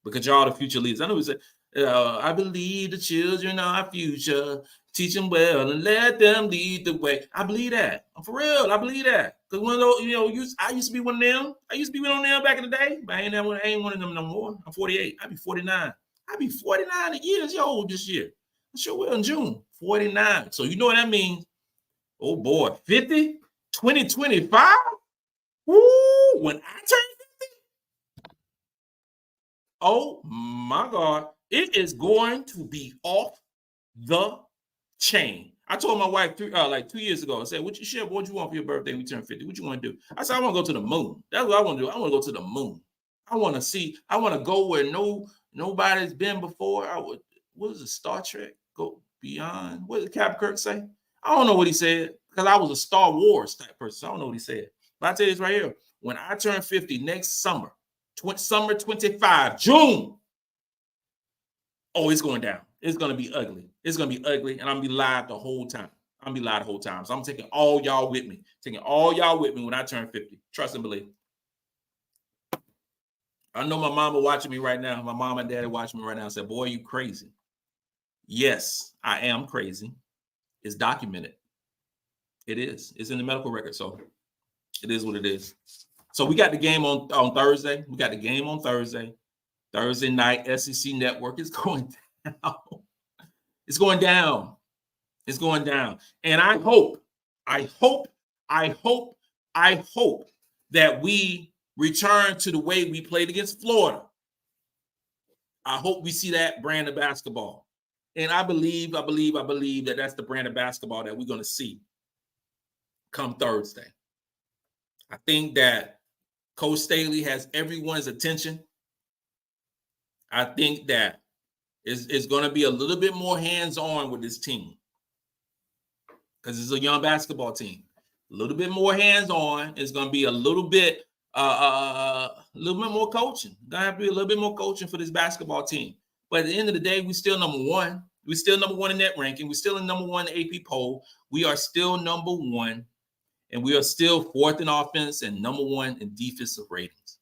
because y'all the future leaders. I know we say, I believe the children are our future. Teach them well and let them lead the way. I believe that. I'm for real. I believe that. Because one of those, I used to be one of them. I used to be one of them back in the day, but I ain't one of them no more. I'm 48. I'll be 49. I'll be 49 years old this year. I sure will in June. 49. So you know what that means? Oh boy, 50, 2025. Woo! When I turn 50, oh my God, it is going to be off the chain. I told my wife 2 years ago, I said, what you want for your birthday when you turn 50? What you want to do? I said, I want to go to the moon. That's what I want to do. I want to go to the moon. I want to go where nobody's been before. What is it, Star Trek? Go beyond. What did Captain Kirk say? I don't know what he said because I was a Star Wars type person. So I don't know what he said. But I tell you this right here. When I turn 50 next summer, summer 25, June, oh, it's going down. It's going to be ugly. It's going to be ugly, and I'm going to be live the whole time. I'm going to be live the whole time. So I'm taking all y'all with me. When I turn 50. Trust and believe. I know my mama watching me right now. My mom and daddy watching me right now and said, boy, you crazy. Yes, I am crazy. It's documented. It is. It's in the medical record, so it is what it is. So we got the game on Thursday. We got the game on Thursday. Thursday night, SEC Network is going down. It's going down. It's going down. And I hope that we return to the way we played against Florida. I hope we see that brand of basketball. And I believe that that's the brand of basketball that we're going to see come Thursday. I think that Coach Staley has everyone's attention. I think that it's going to be a little bit more hands-on with this team because it's a young basketball team. A little bit more hands-on. It's going to be a little bit more coaching. Going to have to be a little bit more coaching for this basketball team. But at the end of the day, we're still number one. We're still number one in that ranking. We're still in number one in the AP poll. We are still number one, and we are still fourth in offense and number one in defensive ratings.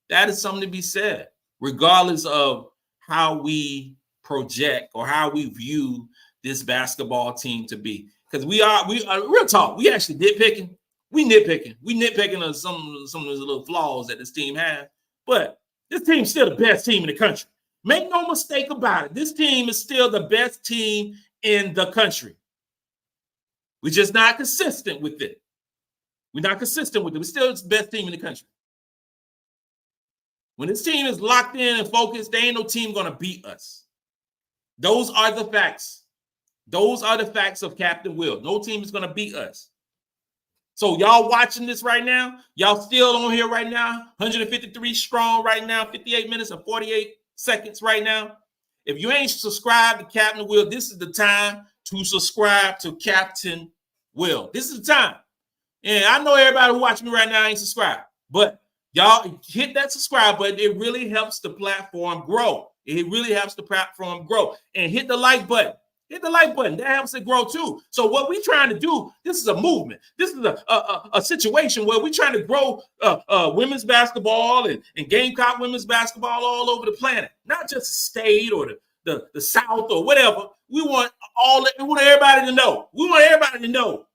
That is something to be said, regardless of how we project or how we view this basketball team to be. Because we are real talk. We actually nitpicking. We nitpicking on some of those little flaws that this team has. But this team's still the best team in the country. Make no mistake about it. This team is still the best team in the country. We're just not consistent with it. We're not consistent with it. We're still the best team in the country. When this team is locked in and focused, there ain't no team going to beat us. Those are the facts. Those are the facts of Captain Will. No team is going to beat us. So y'all watching this right now, y'all still on here right now, 153 strong right now, 58 minutes and 48 seconds right now. If you ain't subscribed to Captain Will, this is the time to subscribe to Captain Will. This is the time. And I know everybody who watching me right now ain't subscribed, but y'all hit that subscribe button. It really helps the platform grow. It really helps the platform grow. And hit the like button. Hit the like button. That helps it grow too. So what we're trying to do, this is a movement. This is a situation where we're trying to grow women's basketball and Gamecock women's basketball all over the planet. Not just the state or the South or whatever. We want everybody to know. We want everybody to know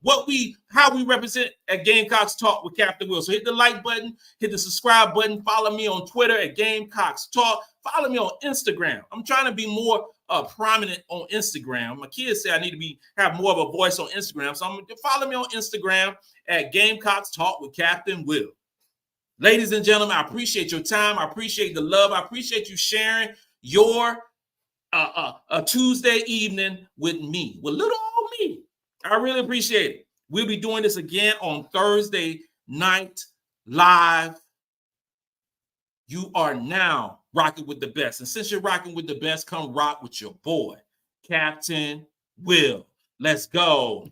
how we represent at Gamecocks Talk with Captain Will. So hit the like button, hit the subscribe button, follow me on Twitter at Gamecocks Talk, follow me on Instagram. I'm trying to be more prominent on Instagram. My kids say I need to have more of a voice on Instagram. So I'm going to follow me on Instagram at Gamecocks Talk with Captain Will. Ladies and gentlemen, I appreciate your time. I appreciate the love. I appreciate you sharing your a Tuesday evening with me, with little old me. I really appreciate it. We'll be doing this again on Thursday night live. You are now rocking with the best. And since you're rocking with the best, come rock with your boy, Captain Will. Let's go.